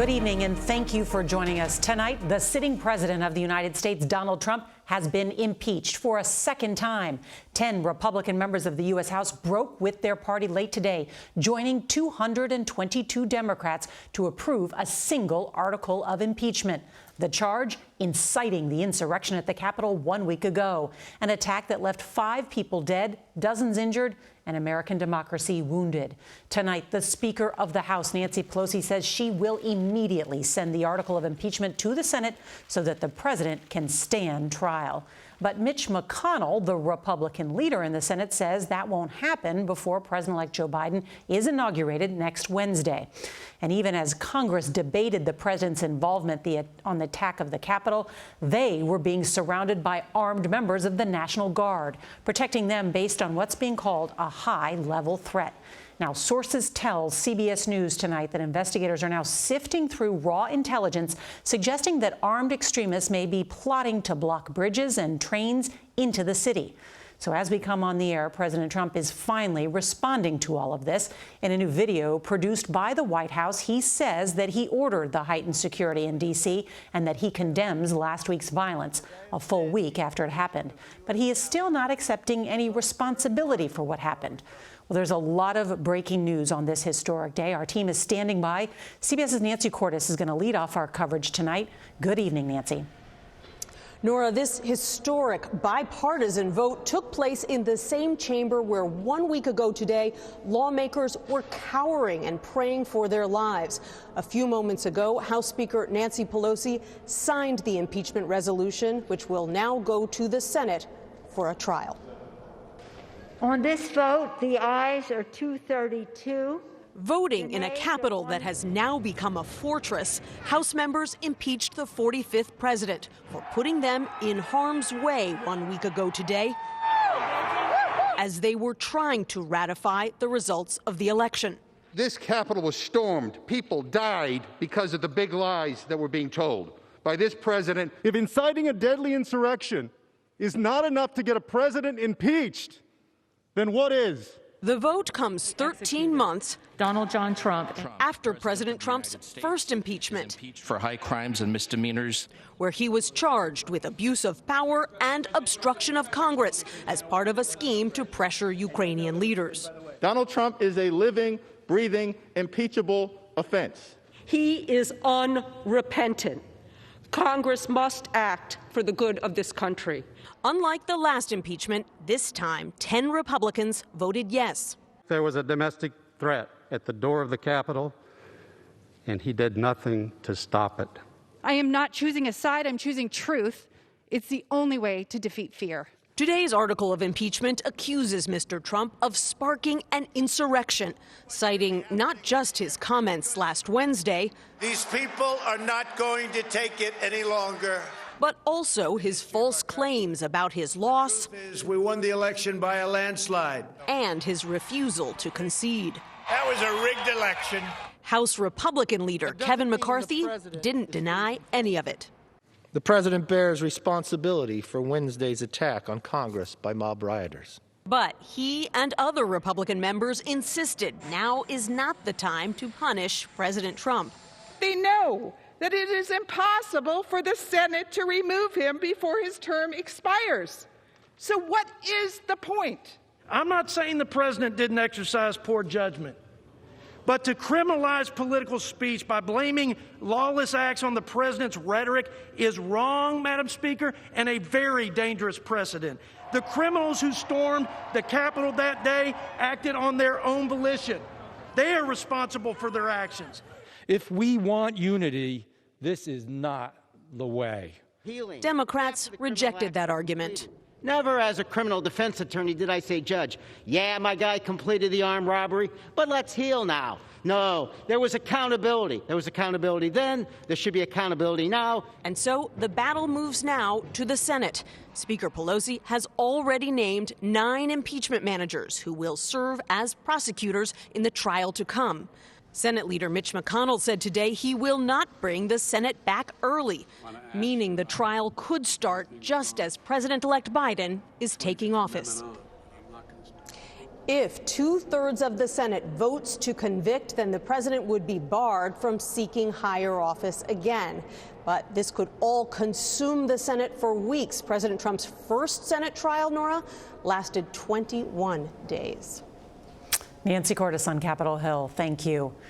Good evening, and thank you for joining us. Tonight, the sitting president of the United States, Donald Trump, has been impeached for a second time. 10 Republican members of the U.S. House broke with their party late today, joining 222 Democrats to approve a single article of impeachment. The charge, inciting the insurrection at the Capitol 1 week ago, an attack that left 5 people dead, dozens injured, and American democracy wounded. Tonight, the Speaker of the House, Nancy Pelosi, says she will immediately send the article of impeachment to the Senate so that the president can stand trial. But Mitch McConnell, the Republican leader in the Senate, says that won't happen before President-elect Joe Biden is inaugurated next Wednesday. And even as Congress debated the president's involvement on the attack of the Capitol, they were being surrounded by armed members of the National Guard, protecting them based on what's being called a high-level threat. Now, sources tell CBS News tonight that investigators are now sifting through raw intelligence suggesting that armed extremists may be plotting to block bridges and trains into the city. So as we come on the air, President Trump is finally responding to all of this. In a new video produced by the White House, he says that he ordered the heightened security in D.C. and that he condemns last week's violence a full week after it happened. But he is still not accepting any responsibility for what happened. Well, there's a lot of breaking news on this historic day. Our team is standing by. CBS's Nancy Cordes is going to lead off our coverage tonight. Good evening, Nancy. Nora, this historic bipartisan vote took place in the same chamber where 1 week ago today, lawmakers were cowering and praying for their lives. A few moments ago, House Speaker Nancy Pelosi signed the impeachment resolution, which will now go to the Senate for a trial. On this vote, the ayes are 232. Voting in a Capitol that has now become a fortress, House members impeached the 45th president for putting them in harm's way 1 week ago today as they were trying to ratify the results of the election. This Capitol was stormed. People died because of the big lies that were being told by this president. If inciting a deadly insurrection is not enough to get a president impeached, then what is? The vote comes 13 months Donald John Trump after President Trump's first impeachment for high crimes and misdemeanors, where he was charged with abuse of power and obstruction of Congress as part of a scheme to pressure Ukrainian leaders. Donald Trump is a living, breathing, impeachable offense. He is unrepentant. Congress must act for the good of this country. Unlike the last impeachment, this time 10 Republicans voted yes. There was a domestic threat at the door of the Capitol, and he did nothing to stop it. I am not choosing a side, I'm choosing truth. It's the only way to defeat fear. Today's article of impeachment accuses Mr. Trump of sparking an insurrection, citing not just his comments last Wednesday. These people are not going to take it any longer. But also his false claims about his loss. We won the election by a landslide. And his refusal to concede. That was a rigged election. House Republican leader Kevin McCarthy didn't deny any of it. The president bears responsibility for Wednesday's attack on Congress by mob rioters. But he and other Republican members insisted now is not the time to punish President Trump. They know that it is impossible for the Senate to remove him before his term expires. So what is the point? I'm not saying the president didn't exercise poor judgment, but to criminalize political speech by blaming lawless acts on the president's rhetoric is wrong, Madam Speaker, and a very dangerous precedent. The criminals who stormed the Capitol that day acted on their own volition. They are responsible for their actions. If we want unity, this is not the way. Democrats rejected that argument. Never as a criminal defense attorney did I say, Judge, yeah, my guy completed the armed robbery, but let's heal now. No, there was accountability. There was accountability then. There should be accountability now. And so the battle moves now to the Senate. Speaker Pelosi has already named 9 impeachment managers who will serve as prosecutors in the trial to come. Senate Leader Mitch McConnell said today he will not bring the Senate back early, meaning the trial could start just as President-elect Biden is taking office. If 2/3 of the Senate votes to convict, then the president would be barred from seeking higher office again. But this could all consume the Senate for weeks. President Trump's first Senate trial, Nora, lasted 21 days. Nancy Cordes on Capitol Hill, thank you.